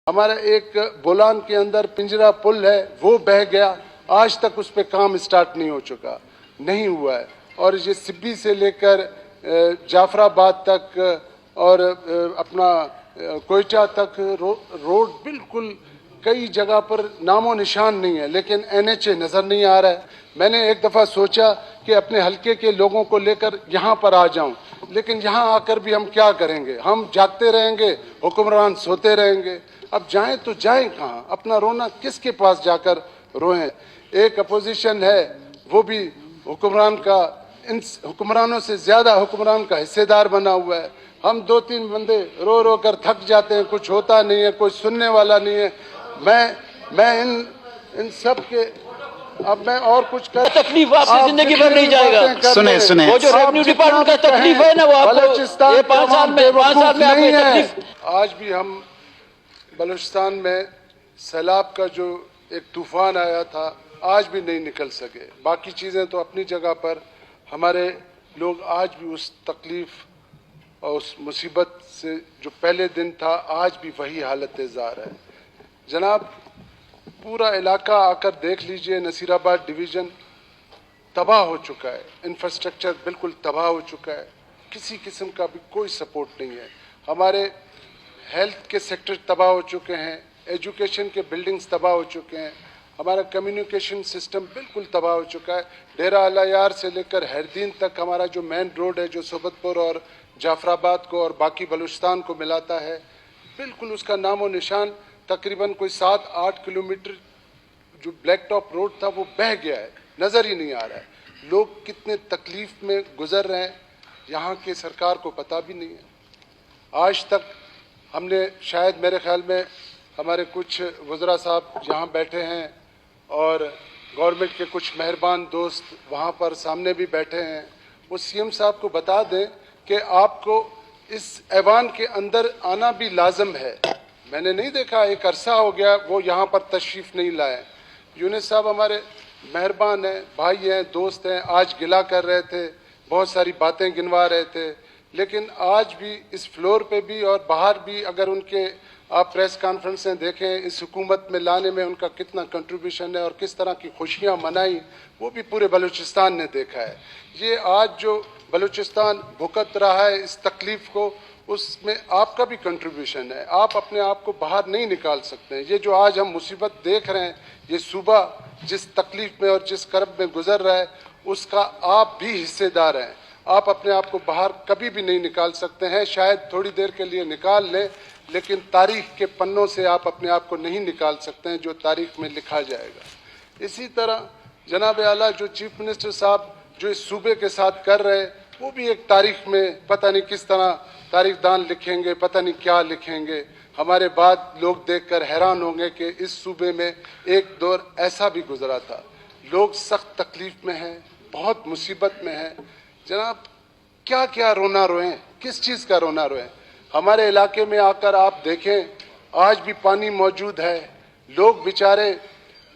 हमारा एक बोलान के अंदर पिंजरा पुल है, वो बह गया, आज तक उस पर काम स्टार्ट नहीं हो चुका, नहीं हुआ है। और ये सिब्बी से लेकर जाफराबाद तक और अपना कोयटा तक रोड बिल्कुल कई जगह पर नामो निशान नहीं है, लेकिन NHA नज़र नहीं आ रहा है। मैंने एक दफ़ा सोचा कि अपने हलके के लोगों को लेकर यहाँ पर आ जाऊं, लेकिन यहाँ आकर भी हम क्या करेंगे? हम जागते रहेंगे, हुक्मरान सोते रहेंगे। अब जाएं तो जाएं कहाँ? अपना रोना किसके पास जाकर रोएं? एक अपोजिशन है, वो भी हुक्मरान का, इन हुक्मरानों से ज़्यादा हुक्मरान का हिस्सेदार बना हुआ है। हम 2-3 बंदे रो रो कर थक जाते हैं, कुछ होता नहीं है, कोई सुनने वाला नहीं है। मैं इन सब के अब मैं और कुछ कर तकलीफ आपकी जिंदगी भर नहीं जाएगा। सुने वो जो रेवेन्यू डिपार्टमेंट का तकलीफ है ना, वो आपको ये 5 साल में आपको तकलीफ। आज भी हम बलूचिस्तान में सैलाब का जो एक तूफान आया था, आज भी नहीं निकल सके। बाकी चीज़ें तो अपनी जगह पर, हमारे लोग आज भी उस तकलीफ और उस मुसीबत से जो पहले दिन था, आज भी वही हालत ज़ार है। जनाब, पूरा इलाका आकर देख लीजिए, नसीराबाद डिवीज़न तबाह हो चुका है, इंफ्रास्ट्रक्चर बिल्कुल तबाह हो चुका है, किसी किस्म का भी कोई सपोर्ट नहीं है। हमारे हेल्थ के सेक्टर तबाह हो चुके हैं, एजुकेशन के बिल्डिंग्स तबाह हो चुके हैं, हमारा कम्युनिकेशन सिस्टम बिल्कुल तबाह हो चुका है। डेरा अला यार से लेकर हैरदीन तक हमारा जो मेन रोड है, जो सोबतपुर और जाफराबाद को और बाकी बलूचिस्तान को मिलाता है, बिल्कुल उसका नामो निशान, तकरीबन कोई 7-8 किलोमीटर जो ब्लैक टॉप रोड था वो बह गया है, नज़र ही नहीं आ रहा है। लोग कितने तकलीफ में गुजर रहे हैं, यहाँ के सरकार को पता भी नहीं है। आज तक हमने शायद, मेरे ख्याल में हमारे कुछ वज़रा साहब यहाँ बैठे हैं और गवर्नमेंट के कुछ मेहरबान दोस्त वहाँ पर सामने भी बैठे हैं, वो CM साहब को बता दें कि आपको इस ऐवान के अंदर आना भी लाजम है। मैंने नहीं देखा, एक अरसा हो गया वो यहाँ पर तशरीफ़ नहीं लाए। यूनिस साहब हमारे मेहरबान हैं, भाई हैं, दोस्त हैं, आज गिला कर रहे थे, बहुत सारी बातें गिनवा रहे थे, लेकिन आज भी इस फ्लोर पे भी और बाहर भी अगर उनके आप प्रेस कॉन्फ्रेंसें देखें, इस हुकूमत में लाने में उनका कितना कंट्रीब्यूशन है और किस तरह की खुशियाँ मनाई, वो भी पूरे बलूचिस्तान ने देखा है। ये आज जो बलूचिस्तान भुगत रहा है इस तकलीफ़ को, उसमें आपका भी कंट्रीब्यूशन है। आप अपने आप को बाहर नहीं निकाल सकते हैं। ये जो आज हम मुसीबत देख रहे हैं, ये सूबा जिस तकलीफ़ में और जिस करब में गुजर रहा है, उसका आप भी हिस्सेदार हैं। आप अपने आप को बाहर कभी भी नहीं निकाल सकते हैं। शायद थोड़ी देर के लिए निकाल लें, लेकिन तारीख़ के पन्नों से आप अपने आप को नहीं निकाल सकते हैं, जो तारीख़ में लिखा जाएगा। इसी तरह जनाब आला जो चीफ मिनिस्टर साहब जो इस सूबे के साथ कर रहे हैं, वो भी एक तारीख़ में पता नहीं किस तरह तारीखदान लिखेंगे, पता नहीं क्या लिखेंगे। हमारे बाद लोग देखकर हैरान होंगे कि इस सूबे में एक दौर ऐसा भी गुजरा था। लोग सख्त तकलीफ़ में हैं, बहुत मुसीबत में हैं। जनाब, क्या क्या रोना रोएं, किस चीज़ का रोना रोएं? हमारे इलाके में आकर आप देखें, आज भी पानी मौजूद है, लोग बेचारे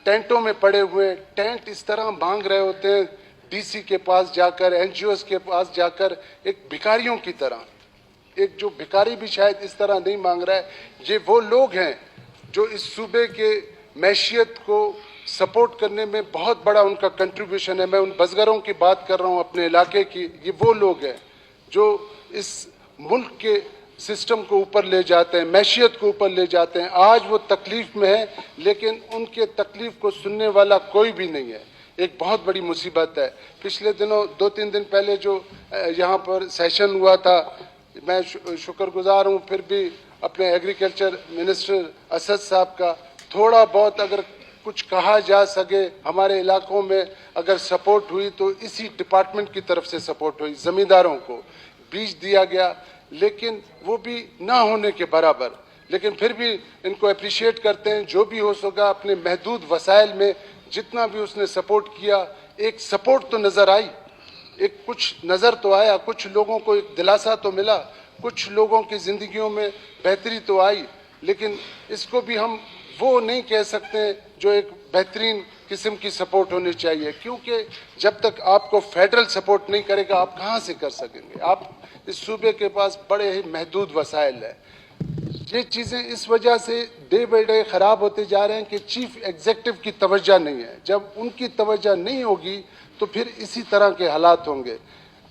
टेंटों में पड़े हुए, टेंट इस तरह मांग रहे होते हैं DC के पास जाकर, NGOs के पास जाकर, एक भिखारियों की तरह। एक जो भिखारी भी शायद इस तरह नहीं मांग रहा है। ये वो लोग हैं जो इस सूबे के मैशियत को सपोर्ट करने में बहुत बड़ा उनका कंट्रीब्यूशन है। मैं उन बज़गरों की बात कर रहा हूँ अपने इलाके की। ये वो लोग हैं जो इस मुल्क के सिस्टम को ऊपर ले जाते हैं, मैशियत को ऊपर ले जाते हैं। आज वो तकलीफ़ में है, लेकिन उनके तकलीफ़ को सुनने वाला कोई भी नहीं है। एक बहुत बड़ी मुसीबत है। पिछले दिनों 2-3 दिन पहले जो यहाँ पर सेशन हुआ था, मैं शुक्रगुजार हूँ फिर भी अपने एग्रीकल्चर मिनिस्टर असद साहब का। थोड़ा बहुत अगर कुछ कहा जा सके, हमारे इलाकों में अगर सपोर्ट हुई तो इसी डिपार्टमेंट की तरफ से सपोर्ट हुई। ज़मींदारों को बीज दिया गया, लेकिन वो भी ना होने के बराबर, लेकिन फिर भी इनको अप्रिशिएट करते हैं। जो भी हो सका अपने महदूद वसाइल में जितना भी उसने सपोर्ट किया, एक सपोर्ट तो नज़र आई, एक कुछ नज़र तो आया, कुछ लोगों को एक दिलासा तो मिला, कुछ लोगों की ज़िंदगियों में बेहतरी तो आई। लेकिन इसको भी हम वो नहीं कह सकते जो एक बेहतरीन किस्म की सपोर्ट होनी चाहिए, क्योंकि जब तक आपको फेडरल सपोर्ट नहीं करेगा आप कहाँ से कर सकेंगे? आप इस सूबे के पास बड़े ही महदूद वसाइल है। ये चीज़ें इस वजह से डे बाई डे ख़राब होते जा रहे हैं कि चीफ एग्जीक्यूटिव की तवज्जो नहीं है। जब उनकी तवज्जो नहीं होगी तो फिर इसी तरह के हालात होंगे।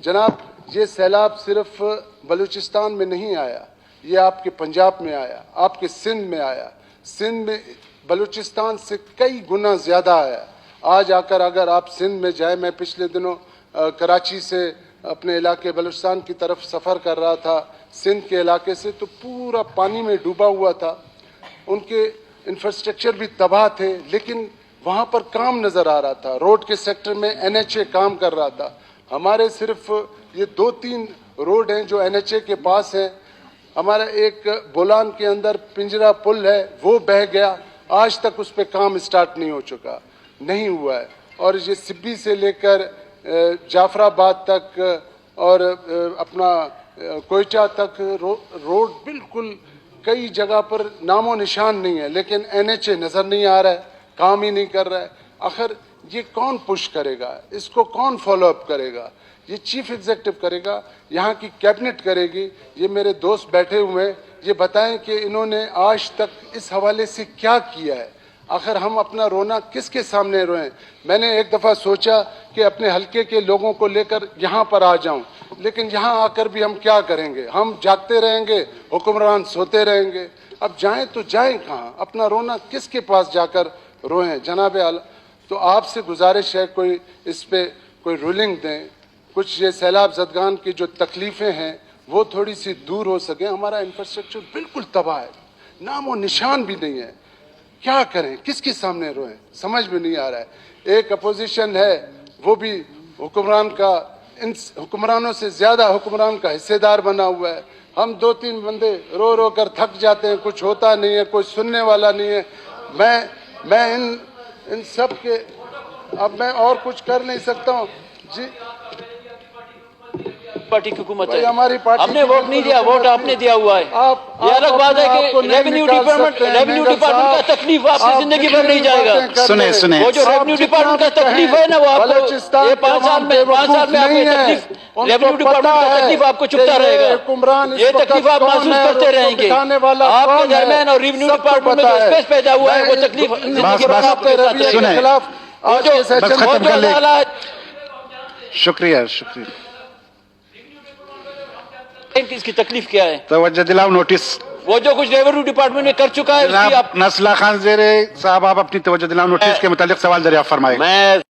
जनाब, ये सैलाब सिर्फ बलूचिस्तान में नहीं आया, ये आपके पंजाब में आया, आपके सिंध में आया। सिंध में बलूचिस्तान से कई गुना ज़्यादा आया। आज आकर अगर आप सिंध में जाए, मैं पिछले दिनों कराची से अपने इलाके बलूचिस्तान की तरफ सफ़र कर रहा था, सिंध के इलाके से, तो पूरा पानी में डूबा हुआ था। उनके इंफ्रास्ट्रक्चर भी तबाह थे, लेकिन वहाँ पर काम नज़र आ रहा था। रोड के सेक्टर में NHA काम कर रहा था। हमारे सिर्फ ये 2-3 रोड हैं जो NHA के पास हैं। हमारा एक बोलान के अंदर पिंजरा पुल है, वो बह गया, आज तक उस पर काम स्टार्ट नहीं हो चुका, नहीं हुआ है। और ये सिब्बी से लेकर जाफराबाद तक और अपना कोयटा तक रोड बिल्कुल कई जगह पर नामो निशान नहीं है, लेकिन NHA नज़र नहीं आ रहा है, काम ही नहीं कर रहा है। आखिर ये कौन पुश करेगा, इसको कौन फॉलो अप करेगा? ये चीफ एग्जीक्यूटिव करेगा, यहाँ की कैबिनेट करेगी। ये मेरे दोस्त बैठे हुए हैं, ये बताएं कि इन्होंने आज तक इस हवाले से क्या किया है। आखिर हम अपना रोना किसके सामने रोएं? मैंने एक दफ़ा सोचा कि अपने हलके के लोगों को लेकर यहाँ पर आ जाऊं, लेकिन यहाँ आकर भी हम क्या करेंगे? हम जागते रहेंगे, हुक्मरान सोते रहेंगे। अब जाएं तो जाएं कहाँ? अपना रोना किसके पास जाकर रोएं? जनाब आला, तो आपसे गुजारिश है, कोई इस पे कोई रूलिंग दें, कुछ ये सैलाब ज़दगान की जो तकलीफ़ें हैं वो थोड़ी सी दूर हो सके। हमारा इंफ्रास्ट्रक्चर बिल्कुल तबाह है, नामो निशान भी नहीं है। क्या करें, किसके सामने रोएं? समझ में नहीं आ रहा है। एक अपोजिशन है, वो भी हुक्मरान का, इन हुक्मरानों से ज़्यादा हुक्मरान का हिस्सेदार बना हुआ है। हम 2-3 बंदे रो रो कर थक जाते हैं, कुछ होता नहीं है, कोई सुनने वाला नहीं है। मैं इन सब के, अब मैं और कुछ कर नहीं सकता हूँ जी। पार्टी की हुकूमत है, हमारी पार्टी हमने वोट नहीं दिया, वोट आपने दिया हुआ है। ये अलग बात है कि रेवेन्यू डिपार्टमेंट का तकलीफ आपकी जिंदगी भर नहीं जाएगा। सुने वो जो रेवेन्यू डिपार्टमेंट का तकलीफ है ना, वो आपको ये 5 साल में आपको तकलीफ, रेवेन्यू डिपार्टमेंट का तकलीफ आपको चुपता रहेगा। ये तकलीफ आप महसूस करते रहेंगे। आपके दरमियान और रेवेन्यू डिपार्टमेंट में जो स्पेस पैदा हुआ है, वो तकलीफ जिंदगी भर आपके साथ रहेगा। शुक्रिया। इसकी तकलीफ क्या है? तवज्जो दिलाओ नोटिस। वो जो कुछ रेवेन्यू डिपार्टमेंट ने कर चुका है, जनाब नस्ला खान ज़ेरे साहब, आप अपनी तवज्जो दिलाओ नोटिस के मुतालिक सवाल दरियाफ्त फरमाएं।